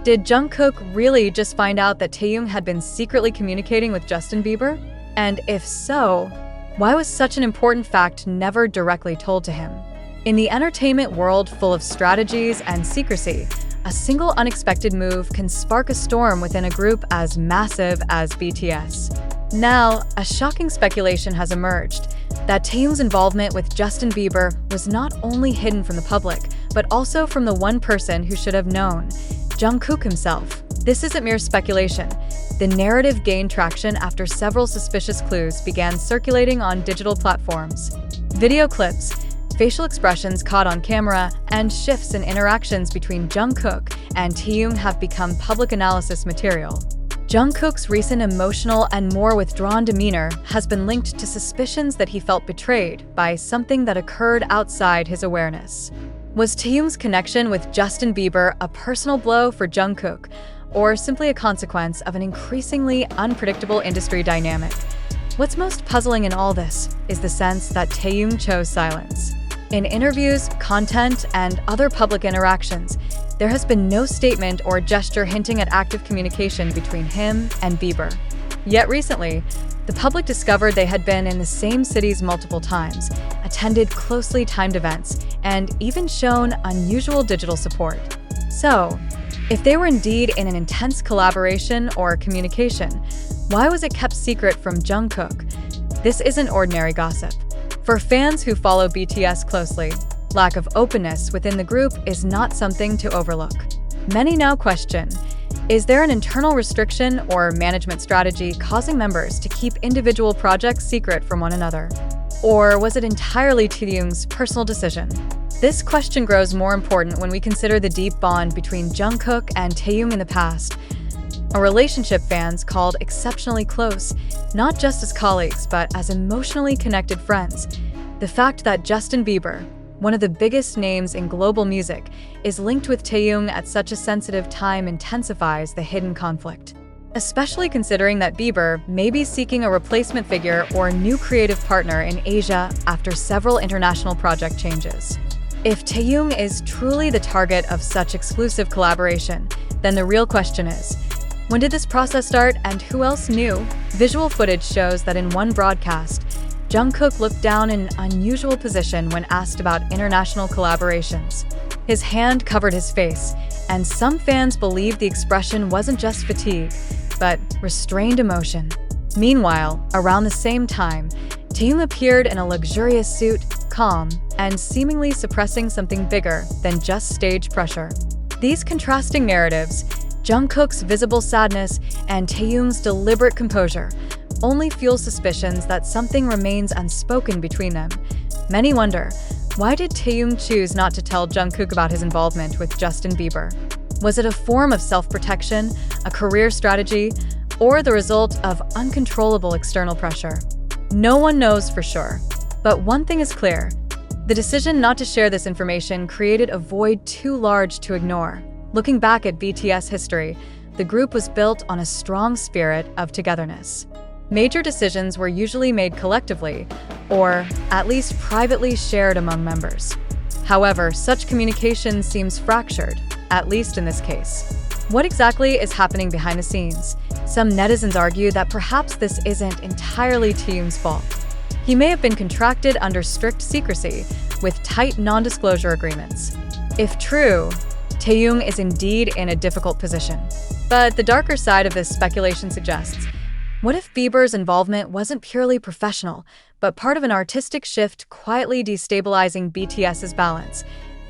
Did Jungkook really just find out that Taehyung had been secretly communicating with Justin Bieber? And if so, why was such an important fact never directly told to him? In the entertainment world full of strategies and secrecy, a single unexpected move can spark a storm within a group as massive as BTS. Now, a shocking speculation has emerged that Taehyung's involvement with Justin Bieber was not only hidden from the public, but also from the one person who should have known, Jungkook himself. This isn't mere speculation. The narrative gained traction after several suspicious clues began circulating on digital platforms. Video clips, facial expressions caught on camera, and shifts in interactions between Jungkook and Taehyung have become public analysis material. Jungkook's recent emotional and more withdrawn demeanor has been linked to suspicions that he felt betrayed by something that occurred outside his awareness. Was Taehyung's connection with Justin Bieber a personal blow for Jungkook, or simply a consequence of an increasingly unpredictable industry dynamic? What's most puzzling in all this is the sense that Taehyung chose silence. In interviews, content, and other public interactions, there has been no statement or gesture hinting at active communication between him and Bieber. Yet recently, the public discovered they had been in the same cities multiple times, attended closely timed events, and even shown unusual digital support. So, if they were indeed in an intense collaboration or communication, why was it kept secret from Jungkook? This isn't ordinary gossip. For fans who follow BTS closely, lack of openness within the group is not something to overlook. Many now question, is there an internal restriction or management strategy causing members to keep individual projects secret from one another? Or was it entirely Taehyung's personal decision? This question grows more important when we consider the deep bond between Jungkook and Taehyung in the past, a relationship fans called exceptionally close, not just as colleagues, but as emotionally connected friends. The fact that Justin Bieber, one of the biggest names in global music, is linked with Taehyung at such a sensitive time intensifies the hidden conflict. Especially considering that Bieber may be seeking a replacement figure or new creative partner in Asia after several international project changes. If Taehyung is truly the target of such exclusive collaboration, then the real question is, when did this process start and who else knew? Visual footage shows that in one broadcast, Jungkook looked down in an unusual position when asked about international collaborations. His hand covered his face, and some fans believe the expression wasn't just fatigue, but restrained emotion. Meanwhile, around the same time, Taehyung appeared in a luxurious suit, calm, and seemingly suppressing something bigger than just stage pressure. These contrasting narratives, Jungkook's visible sadness and Taehyung's deliberate composure, only fuel suspicions that something remains unspoken between them. Many wonder, why did Taehyung choose not to tell Jungkook about his involvement with Justin Bieber? Was it a form of self-protection, a career strategy, or the result of uncontrollable external pressure? No one knows for sure. But one thing is clear, the decision not to share this information created a void too large to ignore. Looking back at BTS history, the group was built on a strong spirit of togetherness. Major decisions were usually made collectively, or at least privately shared among members. However, such communication seems fractured, at least in this case. What exactly is happening behind the scenes? Some netizens argue that perhaps this isn't entirely Taehyung's fault. He may have been contracted under strict secrecy, with tight non-disclosure agreements. If true, Taehyung is indeed in a difficult position. But the darker side of this speculation suggests, what if Bieber's involvement wasn't purely professional, but part of an artistic shift quietly destabilizing BTS's balance?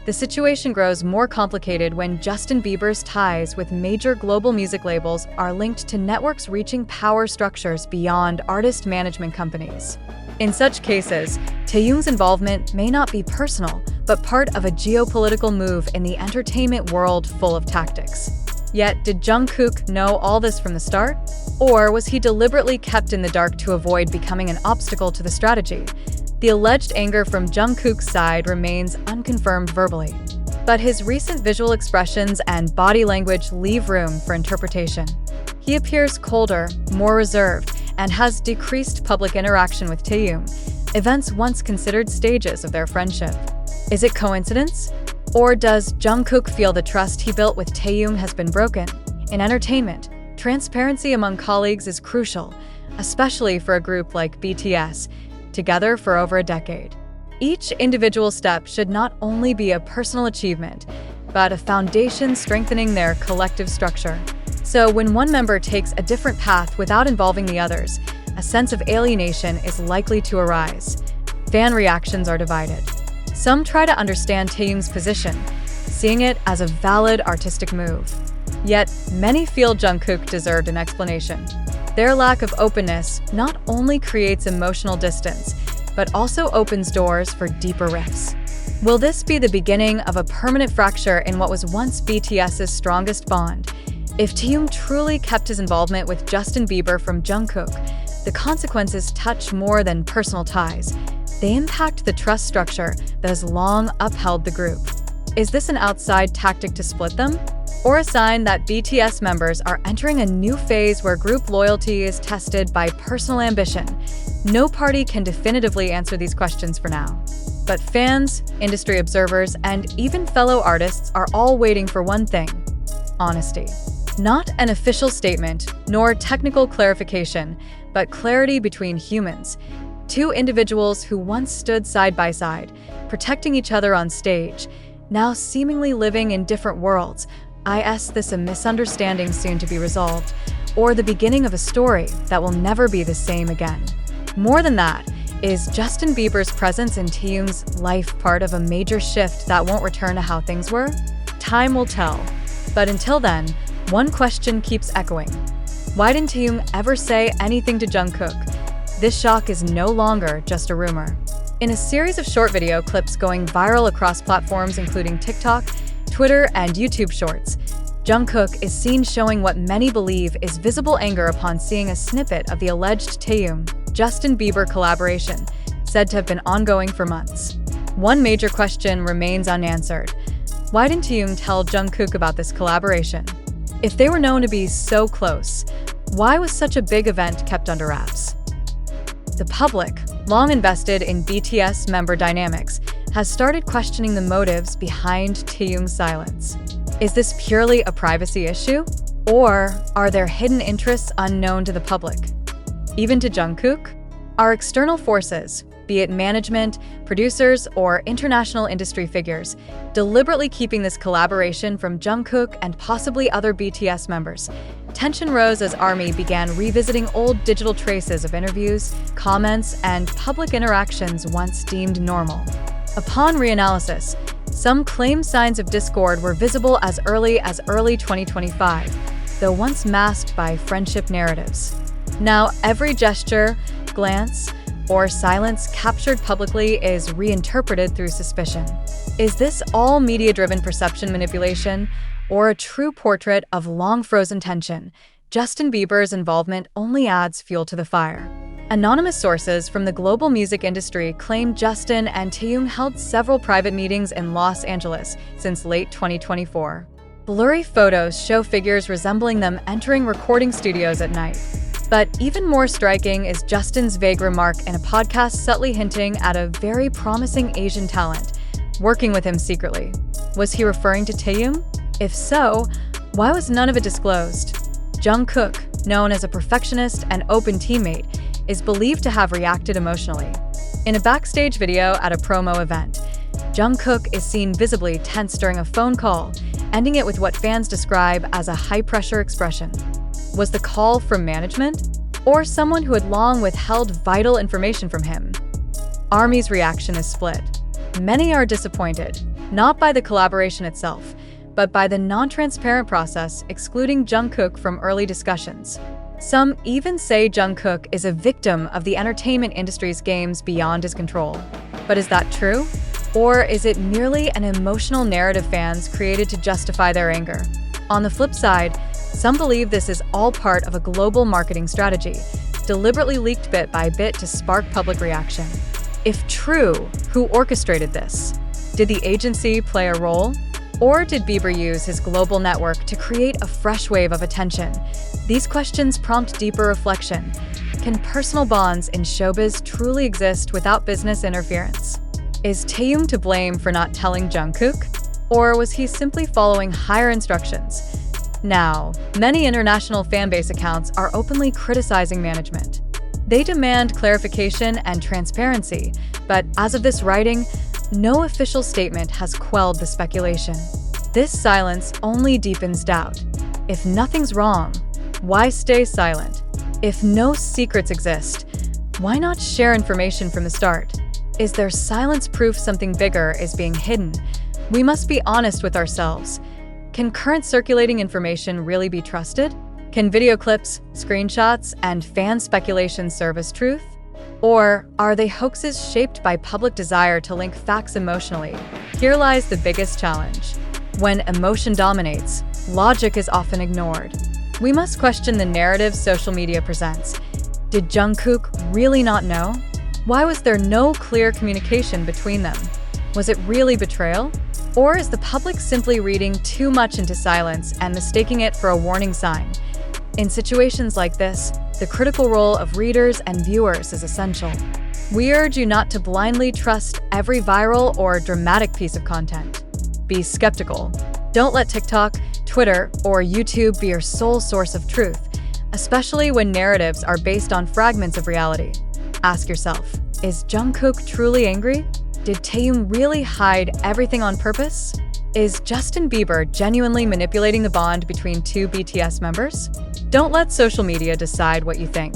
The situation grows more complicated when Justin Bieber's ties with major global music labels are linked to networks reaching power structures beyond artist management companies. In such cases, Taehyung's involvement may not be personal, but part of a geopolitical move in the entertainment world full of tactics. Yet, did Jungkook know all this from the start? Or was he deliberately kept in the dark to avoid becoming an obstacle to the strategy? The alleged anger from Jungkook's side remains unconfirmed verbally, but his recent visual expressions and body language leave room for interpretation. He appears colder, more reserved, and has decreased public interaction with Taehyung, events once considered stages of their friendship. Is it coincidence? Or does Jungkook feel the trust he built with Taehyung has been broken? In entertainment, transparency among colleagues is crucial, especially for a group like BTS, together for over a decade. Each individual step should not only be a personal achievement, but a foundation strengthening their collective structure. So when one member takes a different path without involving the others, a sense of alienation is likely to arise. Fan reactions are divided. Some try to understand Taehyung's position, seeing it as a valid artistic move. Yet, many feel Jungkook deserved an explanation. Their lack of openness not only creates emotional distance, but also opens doors for deeper rifts. Will this be the beginning of a permanent fracture in what was once BTS's strongest bond? If Taehyung truly kept his involvement with Justin Bieber from Jungkook, the consequences touch more than personal ties. They impact the trust structure that has long upheld the group. Is this an outside tactic to split them? Or a sign that BTS members are entering a new phase where group loyalty is tested by personal ambition? No party can definitively answer these questions for now. But fans, industry observers, and even fellow artists are all waiting for one thing: honesty. Not an official statement, nor technical clarification, but clarity between humans. Two individuals who once stood side by side, protecting each other on stage, now seemingly living in different worlds. Is this a misunderstanding soon to be resolved, or the beginning of a story that will never be the same again? More than that, is Justin Bieber's presence in Taehyung's life part of a major shift that won't return to how things were? Time will tell. But until then, one question keeps echoing. Why didn't Taehyung ever say anything to Jungkook? This shock is no longer just a rumor. In a series of short video clips going viral across platforms including TikTok, Twitter, and YouTube Shorts, Jungkook is seen showing what many believe is visible anger upon seeing a snippet of the alleged Taehyung-Justin Bieber collaboration, said to have been ongoing for months. One major question remains unanswered. Why didn't Taehyung tell Jungkook about this collaboration? If they were known to be so close, why was such a big event kept under wraps? The public, long invested in BTS member dynamics, has started questioning the motives behind Taehyung's silence. Is this purely a privacy issue? Or are there hidden interests unknown to the public? Even to Jungkook? Are external forces, be it management, producers, or international industry figures, deliberately keeping this collaboration from Jungkook and possibly other BTS members? Tension rose as ARMY began revisiting old digital traces of interviews, comments, and public interactions once deemed normal. Upon reanalysis, some claim signs of discord were visible as early 2025, though once masked by friendship narratives. Now, every gesture, glance, or silence captured publicly is reinterpreted through suspicion. Is this all media-driven perception manipulation, or a true portrait of long-frozen tension? Justin Bieber's involvement only adds fuel to the fire. Anonymous sources from the global music industry claim Justin and Taehyung held several private meetings in Los Angeles since late 2024. Blurry photos show figures resembling them entering recording studios at night. But even more striking is Justin's vague remark in a podcast subtly hinting at a very promising Asian talent working with him secretly. Was he referring to Taehyung? If so, why was none of it disclosed? Jungkook, known as a perfectionist and open teammate, is believed to have reacted emotionally. In a backstage video at a promo event, Jungkook is seen visibly tense during a phone call, ending it with what fans describe as a high-pressure expression. Was the call from management, or someone who had long withheld vital information from him? ARMY's reaction is split. Many are disappointed, not by the collaboration itself, but by the non-transparent process excluding Jungkook from early discussions. Some even say Jungkook is a victim of the entertainment industry's games beyond his control. But is that true? Or is it merely an emotional narrative fans created to justify their anger? On the flip side, some believe this is all part of a global marketing strategy, deliberately leaked bit by bit to spark public reaction. If true, who orchestrated this? Did the agency play a role? Or did Bieber use his global network to create a fresh wave of attention? These questions prompt deeper reflection. Can personal bonds in showbiz truly exist without business interference? Is Taehyung to blame for not telling Jungkook? Or was he simply following higher instructions? Now, many international fanbase accounts are openly criticizing management. They demand clarification and transparency, but as of this writing, no official statement has quelled the speculation. This silence only deepens doubt. If nothing's wrong, why stay silent? If no secrets exist, why not share information from the start? Is their silence proof something bigger is being hidden? We must be honest with ourselves. Can current circulating information really be trusted? Can video clips, screenshots, and fan speculation serve as truth? Or are they hoaxes shaped by public desire to link facts emotionally? Here lies the biggest challenge. When emotion dominates, logic is often ignored. We must question the narrative social media presents. Did Jungkook really not know? Why was there no clear communication between them? Was it really betrayal? Or is the public simply reading too much into silence and mistaking it for a warning sign? In situations like this, the critical role of readers and viewers is essential. We urge you not to blindly trust every viral or dramatic piece of content. Be skeptical. Don't let TikTok, Twitter, or YouTube be your sole source of truth, especially when narratives are based on fragments of reality. Ask yourself, is Jungkook truly angry? Did Taehyung really hide everything on purpose? Is Justin Bieber genuinely manipulating the bond between two BTS members? Don't let social media decide what you think.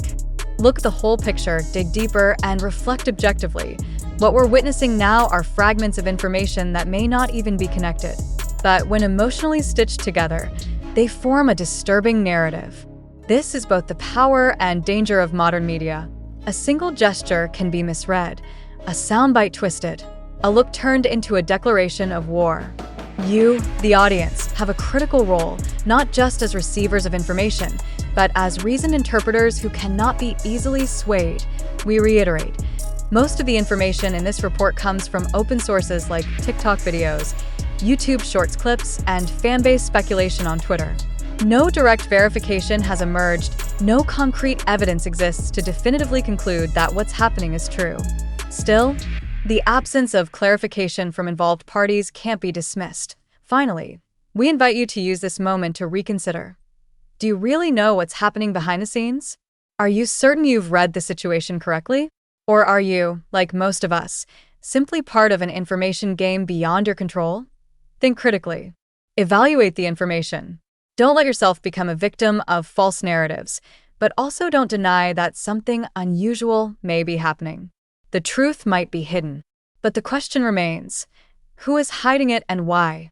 Look at the whole picture, dig deeper, and reflect objectively. What we're witnessing now are fragments of information that may not even be connected. But when emotionally stitched together, they form a disturbing narrative. This is both the power and danger of modern media. A single gesture can be misread, a soundbite twisted, a look turned into a declaration of war. You, the audience, have a critical role, not just as receivers of information, but as reasoned interpreters who cannot be easily swayed. We reiterate, most of the information in this report comes from open sources like TikTok videos, YouTube Shorts clips, and fanbase speculation on Twitter. No direct verification has emerged, no concrete evidence exists to definitively conclude that what's happening is true. Still, the absence of clarification from involved parties can't be dismissed. Finally, we invite you to use this moment to reconsider. Do you really know what's happening behind the scenes? Are you certain you've read the situation correctly? Or are you, like most of us, simply part of an information game beyond your control? Think critically. Evaluate the information. Don't let yourself become a victim of false narratives, but also don't deny that something unusual may be happening. The truth might be hidden, but the question remains, who is hiding it and why?